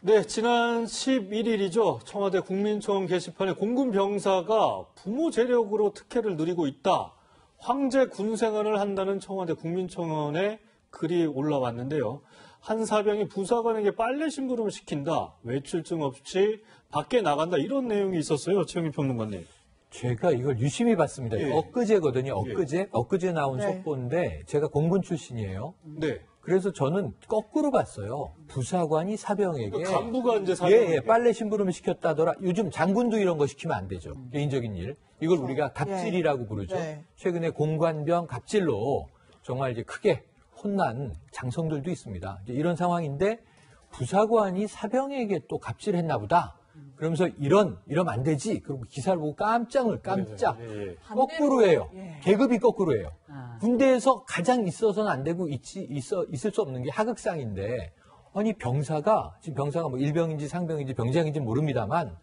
네, 지난 11일이죠. 청와대 국민청원 게시판에 공군 병사가 부모 재력으로 특혜를 누리고 있다. 황제 군 생활을 한다는 청와대 국민청원에 글이 올라왔는데요. 한 사병이 부사관에게 빨래 심부름을 시킨다. 외출증 없이 밖에 나간다. 이런 내용이 있었어요. 최영일 평론가님. 제가 이걸 유심히 봤습니다. 예. 엊그제거든요. 엊그제 나온 네. 속보인데 제가 공군 출신이에요. 네. 그래서 저는 거꾸로 봤어요. 부사관이 사병에게 간부가 이제 사병. 빨래 심부름을 시켰다더라. 요즘 장군도 이런 거 시키면 안 되죠. 개인적인 일. 이걸 우리가 갑질이라고 부르죠. 네. 최근에 공관병 갑질로 정말 이제 크게 혼난 장성들도 있습니다. 이제 이런 상황인데 부사관이 사병에게 또 갑질했나 보다. 그러면서 이러면 안 되지. 그리고 기사를 보고 깜짝 거꾸로 해요. 계급이 거꾸로 해요. 군대에서 가장 있어서는 안 되고 있을 수 없는 게 하극상인데, 아니 병사가 지금 병사가 뭐 일병인지 상병인지 병장인지 모릅니다만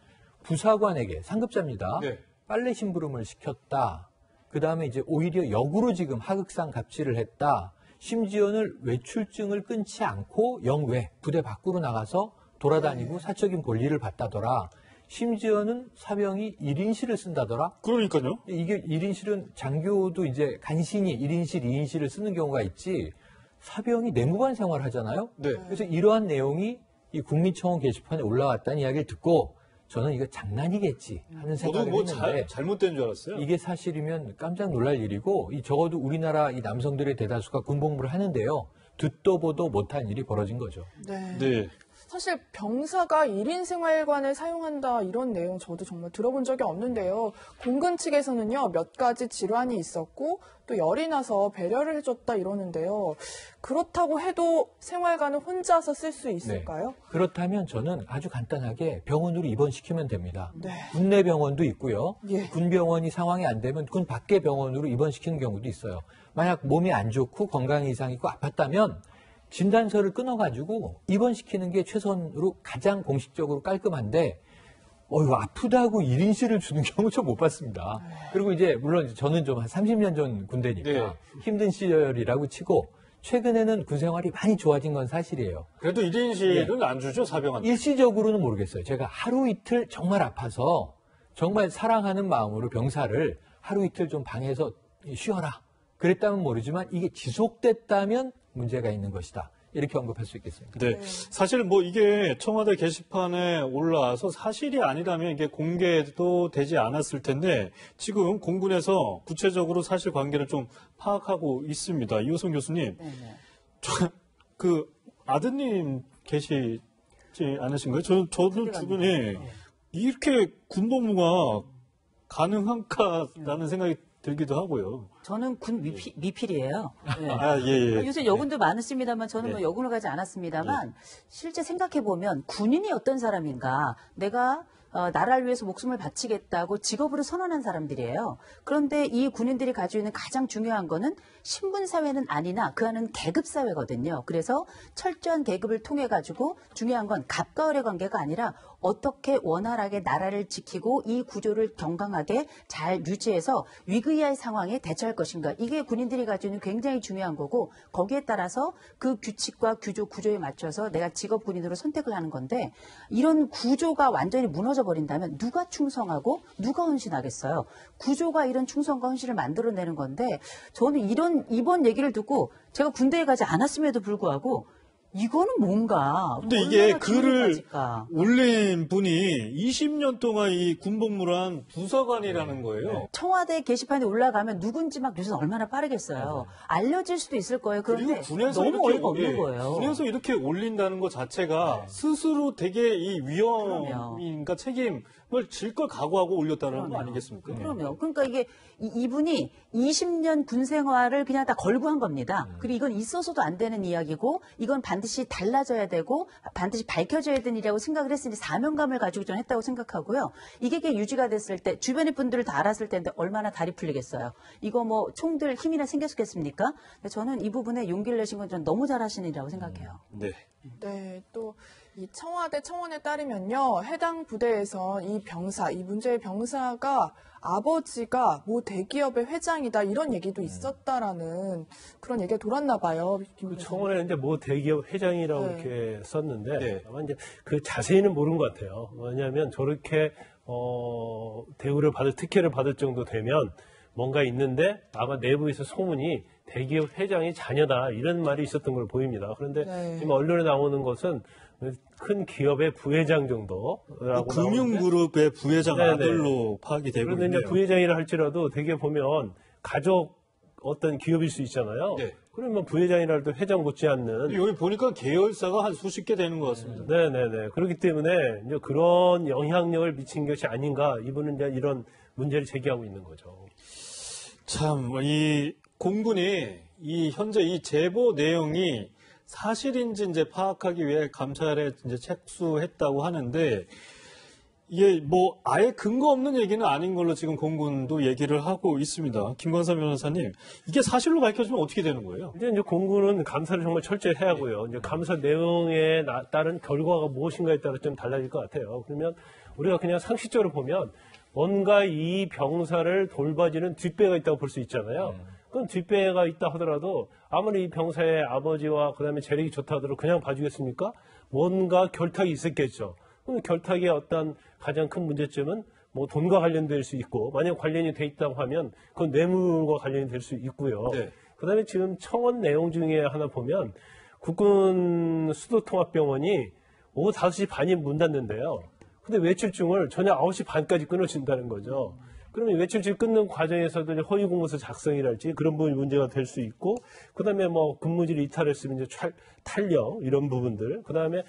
부사관에게 상급자입니다. 네. 빨래 심부름을 시켰다. 그 다음에 이제 오히려 역으로 지금 하극상 갑질을 했다. 심지어는 외출증을 끊지 않고 영외 부대 밖으로 나가서 돌아다니고 사적인 볼일을 봤다더라. 심지어는 사병이 1인실을 쓴다더라. 그러니까요. 이게 1인실은 장교도 이제 간신히 1인실, 2인실을 쓰는 경우가 있지. 사병이 내무관 생활을 하잖아요. 네. 그래서 이러한 내용이 이 국민청원 게시판에 올라왔다는 이야기를 듣고 저는 이거 장난이겠지 하는 저도 생각을 뭐 했는데 잘못된 줄 알았어요. 이게 사실이면 깜짝 놀랄 일이고 적어도 우리나라 이 남성들의 대다수가 군복무를 하는데요. 듣도 보도 못한 일이 벌어진 거죠. 네. 네. 사실 병사가 1인 생활관을 사용한다 이런 내용 저도 정말 들어본 적이 없는데요. 공군 측에서는요 몇 가지 질환이 있었고 또 열이 나서 배려를 해줬다 이러는데요. 그렇다고 해도 생활관을 혼자서 쓸 수 있을까요? 네. 그렇다면 저는 아주 간단하게 병원으로 입원시키면 됩니다. 네. 군내 병원도 있고요. 예. 군 병원이 상황이 안 되면 군 밖의 병원으로 입원시키는 경우도 있어요. 만약 몸이 안 좋고 건강 이상이 있고 아팠다면 진단서를 끊어가지고 입원시키는 게 최선으로 가장 공식적으로 깔끔한데, 아프다고 1인실을 주는 경우 좀 못 봤습니다. 그리고 이제, 물론 저는 좀 한 30년 전 군대니까 네. 힘든 시절이라고 치고, 최근에는 군 생활이 많이 좋아진 건 사실이에요. 그래도 1인실은 안 주죠, 사병한테. 일시적으로는 모르겠어요. 제가 하루 이틀 정말 아파서, 정말 사랑하는 마음으로 병사를 하루 이틀 좀 방에서 쉬어라. 그랬다면 모르지만 이게 지속됐다면 문제가 있는 것이다. 이렇게 언급할 수 있겠습니다. 네. 사실 뭐 이게 청와대 게시판에 올라와서 사실이 아니라면 이게 공개도 되지 않았을 텐데 지금 공군에서 구체적으로 사실관계를 좀 파악하고 있습니다. 이호성 교수님. 그 아드님 계시지 않으신가요? 저는 주변에 이렇게 군복무가 가능한가라는 생각이 들기도 하고요. 저는 군 미필이에요. 네. 예. 요새 여군도 많으십니다만 저는 뭐 여군을 가지 않았습니다만 실제 생각해보면 군인이 어떤 사람인가, 내가 나라를 위해서 목숨을 바치겠다고 직업으로 선언한 사람들이에요. 그런데 이 군인들이 가지고 있는 가장 중요한 거는 신분사회는 아니나 그 안은 계급사회거든요. 그래서 철저한 계급을 통해 가지고 중요한 건 갑과 을의 관계가 아니라 어떻게 원활하게 나라를 지키고 이 구조를 건강하게 잘 유지해서 위기의 상황에 대처할 것인가. 이게 군인들이 가지고 있는 굉장히 중요한 거고, 거기에 따라서 그 규칙과 구조에 맞춰서 내가 직업 군인으로 선택을 하는 건데, 이런 구조가 완전히 무너져 버린다면 누가 충성하고 누가 헌신하겠어요. 구조가 이런 충성과 헌신을 만들어내는 건데, 저는 이번 얘기를 듣고 제가 군대에 가지 않았음에도 불구하고 이거는 뭔가. 근데 이게 글을 올린 분이 20년 동안 이 군복무를 한 부사관이라는 거예요. 청와대 게시판에 올라가면 누군지 막 뉴스는 얼마나 빠르겠어요. 알려질 수도 있을 거예요. 그런데 너무 어이가 없는 거예요. 군에서 이렇게 올린다는 것 자체가 스스로 되게 이 위험인가 책임을 질 걸 각오하고 올렸다는 거 아니겠습니까? 그럼요. 그러니까 이게 이분이 20년 군 생활을 그냥 다 걸고 한 겁니다. 그리고 이건 있어서도 안 되는 이야기고, 이건 반드시 달라져야 되고 반드시 밝혀져야 되는 일이라고 생각을 했으니 사명감을 가지고 좀 했다고 생각하고요. 이게 유지가 됐을 때 주변의 분들을 다 알았을 텐데 얼마나 다리 풀리겠어요. 이거 뭐 총들 힘이나 생겼겠습니까? 저는 이 부분에 용기를 내신 건 전 너무 잘하시는 일이라고 생각해요. 네. 네, 또 이 청와대 청원에 따르면요, 해당 부대에서 이 병사, 이 문제의 병사가 아버지가 모 대기업의 회장이다 이런 얘기도 있었다라는 그런 얘기가 돌았나 봐요. 그 청원에 이제 뭐 대기업 회장이라고 네. 이렇게 썼는데 네. 아마 이제 그 자세히는 모르는 것 같아요. 왜냐하면 저렇게 대우를 특혜를 받을 정도 되면 뭔가 있는데 아마 내부에서 소문이 대기업 회장이 자녀다 이런 말이 있었던 걸 보입니다. 그런데 네. 지금 언론에 나오는 것은 큰 기업의 부회장 정도라고 금융그룹의 부회장 네네. 아들로 파악이 되고 그런데 이제 있네요. 부회장이라 할지라도 되게 보면 가족 어떤 기업일 수 있잖아요. 네. 그러면 부회장이라도 회장 못지 않는 여기 보니까 계열사가 한 수십 개 되는 것 같습니다. 네네네. 그렇기 때문에 이제 그런 영향력을 미친 것이 아닌가 이분은 이제 이런 문제를 제기하고 있는 거죠. 참, 이 공군이 현재 이 제보 내용이 사실인지 이제 파악하기 위해 감찰에 이제 착수했다고 하는데 이게 뭐 아예 근거 없는 얘기는 아닌 걸로 지금 공군도 얘기를 하고 있습니다. 김광삼 변호사님, 이게 사실로 밝혀지면 어떻게 되는 거예요? 이제 공군은 감사를 정말 철저히 해야 하고요. 이제 감사 내용에 따른 결과가 무엇인가에 따라 좀 달라질 것 같아요. 그러면 우리가 그냥 상식적으로 보면 뭔가 이 병사를 돌봐주는 뒷배가 있다고 볼 수 있잖아요. 그럼 뒷배가 있다 하더라도 아무리 이 병사의 아버지와 그다음에 재력이 좋다 하더라도 그냥 봐주겠습니까? 뭔가 결탁이 있었겠죠. 그럼 결탁의 어떤 가장 큰 문제점은 뭐 돈과 관련될 수 있고 만약 관련이 돼 있다고 하면 그건 뇌물과 관련이 될 수 있고요. 네. 그다음에 지금 청원 내용 중에 하나 보면 국군 수도통합병원이 오후 5시 반에 문 닫는데요. 근데 외출증을 저녁 9시 반까지 끊어진다는 거죠. 그러면 외출증 끊는 과정에서도 허위 공문서 작성이랄지 그런 부분이 문제가 될 수 있고, 그 다음에 뭐 근무지를 이탈했으면 이제 탄력 이런 부분들, 그 다음에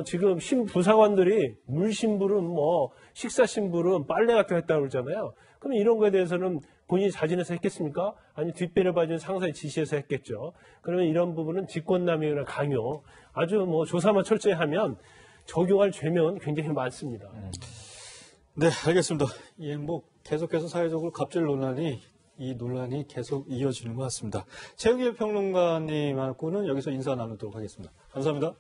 지금 부사관들이 물 심부름, 뭐 식사 심부름, 빨래 같은 거 했다고 그러잖아요. 그러면 이런 거에 대해서는 본인이 자진해서 했겠습니까? 아니 뒷배를 봐준 상사의 지시해서 했겠죠. 그러면 이런 부분은 직권남용이나 강요, 아주 뭐 조사만 철저히 하면 적용할 죄명은 굉장히 많습니다. 네, 알겠습니다. 예, 뭐 계속해서 사회적으로 갑질 이 논란이 계속 이어지는 것 같습니다. 최영일 평론가님하고는 여기서 인사 나누도록 하겠습니다. 감사합니다.